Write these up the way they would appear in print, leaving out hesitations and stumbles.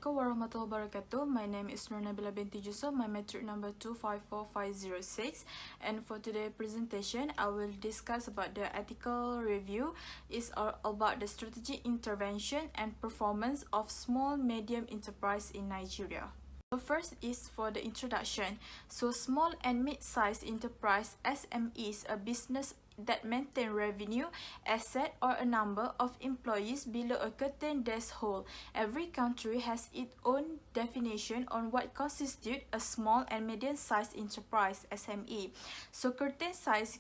Assalamualaikum warahmatullahi wabarakatuh. My name is Nur Nabila binti Yusuf. My metric number 254506. And for today's presentation, I will discuss about the article review. It's all about the strategic intervention and performance of small medium enterprise in Nigeria. So first is for the introduction. So small and mid-sized enterprise SMEs, a business that maintain revenue, asset, or a number of employees below a certain threshold. Every country has its own definition on what constitutes a small and medium-sized enterprise (SME). So certain size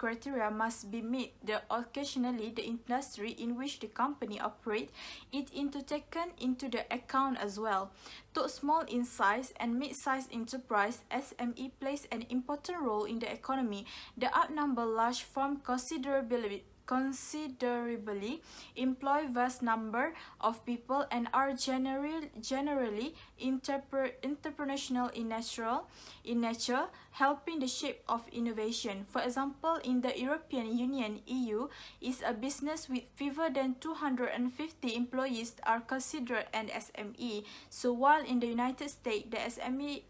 criteria must be met. Occasionally, the industry in which the company operates is taken into the account as well. Though small in size and mid-sized enterprise SME plays an important role in the economy, they outnumber large firms considerably, employ vast number of people, and are generally entrepreneurial in nature, helping the shape of innovation. For example, in the European Union (EU), is a business with fewer than 250 employees are considered an SME. So while in the United States, the SME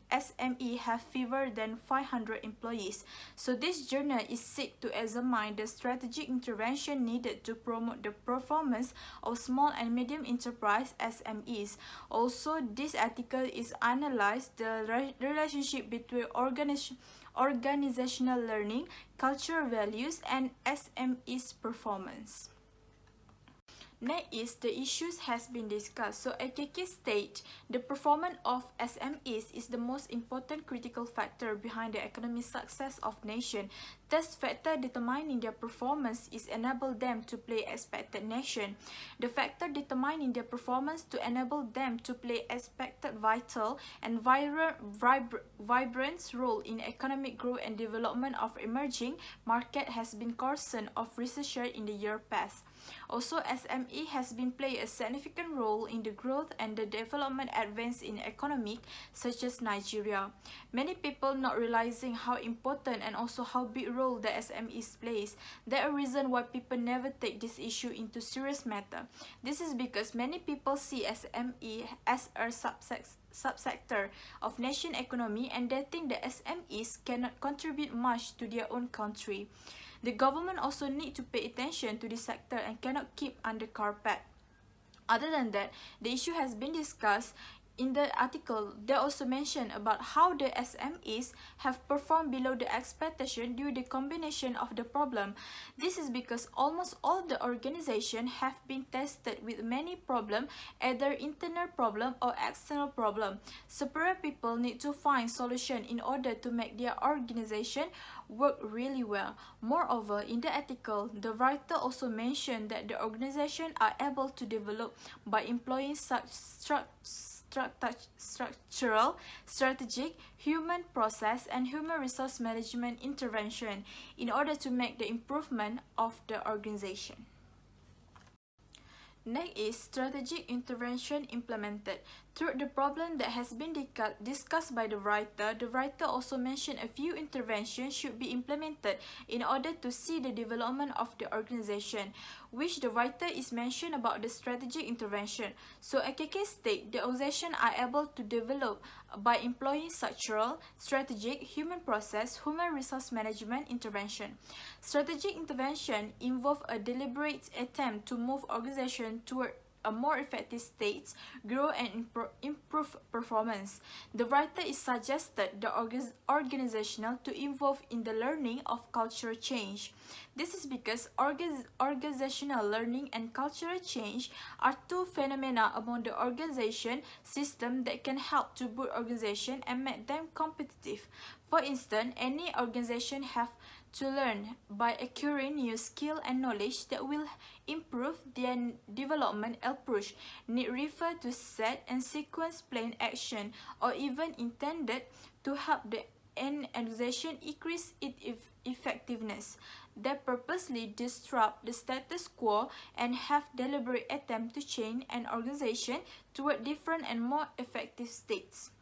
have fewer than 500 employees. So this journal is seek to examine the strategic intervention needed to promote the performance of small and medium enterprise SMEs. Also, this article is analyze the relationship between organizational learning, cultural values, and SMEs performance. Next is the issues has been discussed. So AKK state the performance of SMEs is the most important critical factor behind the economic success of nation. Thus, factor determining their performance is enable them to play expected nation. The factor determining their performance to enable them to play expected vital and vibrant role in economic growth and development of emerging market has been concern of researchers in the year past. Also, SME has been play a significant role in the growth and the development advance in economic such as Nigeria. Many people not realizing how important and also how big role the SMEs plays. There are reasons why people never take this issue into serious matter. This is because many people see SME as a subsector of nation economy, and they think the SMEs cannot contribute much to their own country. The government also need to pay attention to this sector and cannot keep under carpet. Other than that, the issue has been discussed in the article. They also mention about how the SMEs have performed below the expectation due to the combination of the problem. This is because almost all the organizations have been tested with many problems, either internal problem or external problem. Separate people need to find solution in order to make their organization work really well. Moreover, in the article, the writer also mentioned that the organization are able to develop by employing such structural, strategic, human process, and human resource management intervention in order to make the improvement of the organization. Next is strategic intervention implemented. Through the problem that has been discussed by the writer also mentioned a few interventions should be implemented in order to see the development of the organization, which the writer is mentioned about the strategic intervention. So AKK state the organization are able to develop by employing structural, strategic, human process, human resource management intervention. Strategic intervention involve a deliberate attempt to move organization toward a more effective state, grow and improve performance. The writer is suggested the organizational to involve in the learning of cultural change. This is because organizational learning and cultural change are two phenomena among the organization system that can help to boost organization and make them competitive. For instance, any organization have to learn by acquiring new skill and knowledge that will improve their development approach, need refer to set and sequence plan action, or even intended to help the organization increase its effectiveness. They purposely disrupt the status quo and have deliberate attempt to change an organization toward different and more effective states.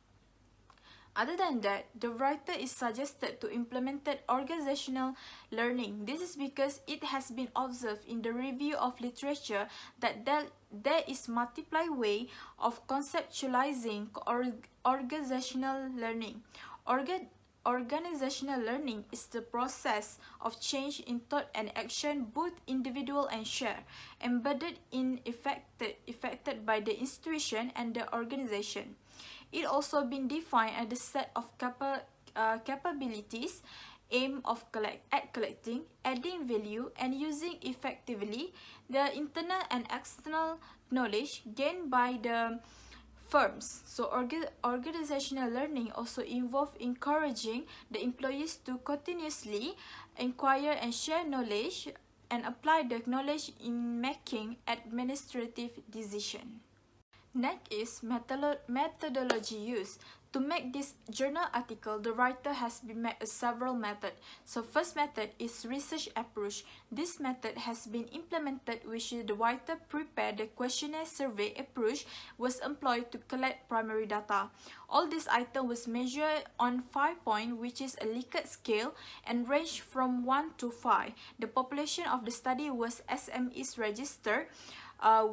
Other than that, the writer is suggested to implement organizational learning. This is because it has been observed in the review of literature that there is multiple way of conceptualizing organizational learning. Organizational learning is the process of change in thought and action, both individual and shared, embedded in affected by the institution and the organization. It also been defined as a set of capabilities aim of collecting, adding value, and using effectively the internal and external knowledge gained by the firms. So organizational learning also involves encouraging the employees to continuously inquire and share knowledge and apply the knowledge in making administrative decisions. Next is methodology used. To make this journal article, the writer has been made several methods. So first method is research approach. This method has been implemented, which the writer prepared the questionnaire survey approach was employed to collect primary data. All this item was measured on 5 points, which is a Likert scale, and ranged from 1 to 5. The population of the study was SMEs registered,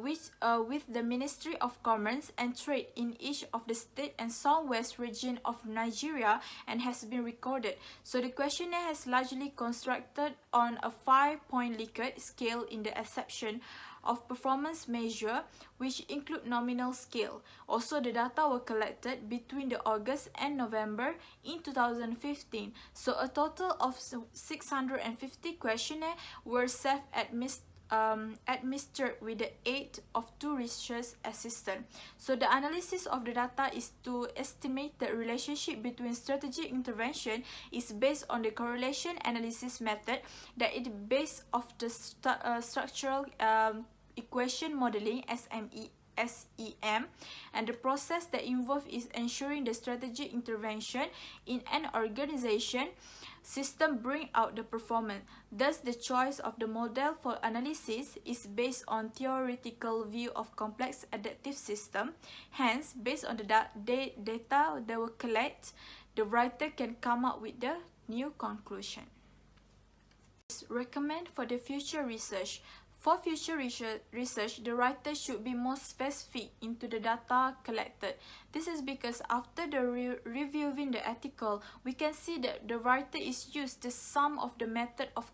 with the Ministry of Commerce and Trade in each of the state and southwest region of Nigeria and has been recorded. So the questionnaire has largely constructed on a 5-point Likert scale in the exception of performance measure, which include nominal scale. Also, the data were collected between the August and November in 2015. So a total of 650 questionnaires were administered with the aid of 2 research assistants. So the analysis of the data is to estimate the relationship between strategic intervention is based on the correlation analysis method that is based of the structural equation modeling SEM, and the process that involved is ensuring the strategic intervention in an organization system bring out the performance. Thus, the choice of the model for analysis is based on theoretical view of complex adaptive system. Hence, based on the data they will collect, the writer can come up with the new conclusion. Recommend for the future research. For future research, the writer should be more specific into the data collected. This is because after the reviewing the article, we can see that the writer is used the sum of the method of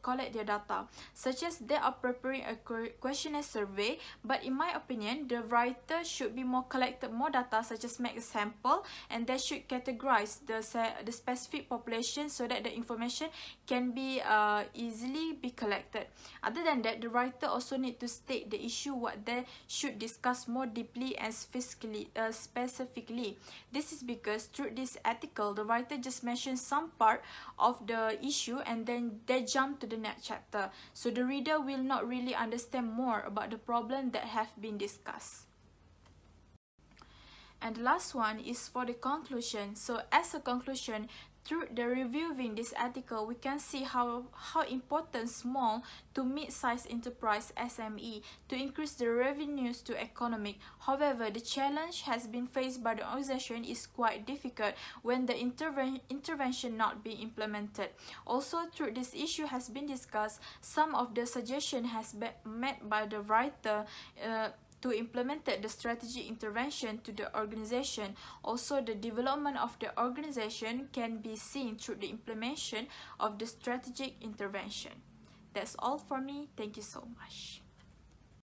collect their data, such as they are preparing a questionnaire survey. But in my opinion, the writer should be collected more data, such as make a sample, and they should categorize the specific population so that the information can be easily be collected. Other than that, the writer also need to state the issue what they should discuss more deeply and specifically. This is because through this article, the writer just mentioned some part of the issue and then they jump to the next chapter. So the reader will not really understand more about the problem that have been discussed. And the last one is for the conclusion. So as a conclusion, through the reviewing this article, we can see how important small to mid-sized enterprise SME to increase the revenues to economic. However, the challenge has been faced by the organization is quite difficult when the intervention not be implemented. Also, through this issue has been discussed, some of the suggestion has been met by the writer to implement the strategic intervention to the organization. Also, the development of the organization can be seen through the implementation of the strategic intervention. That's all for me. Thank you so much.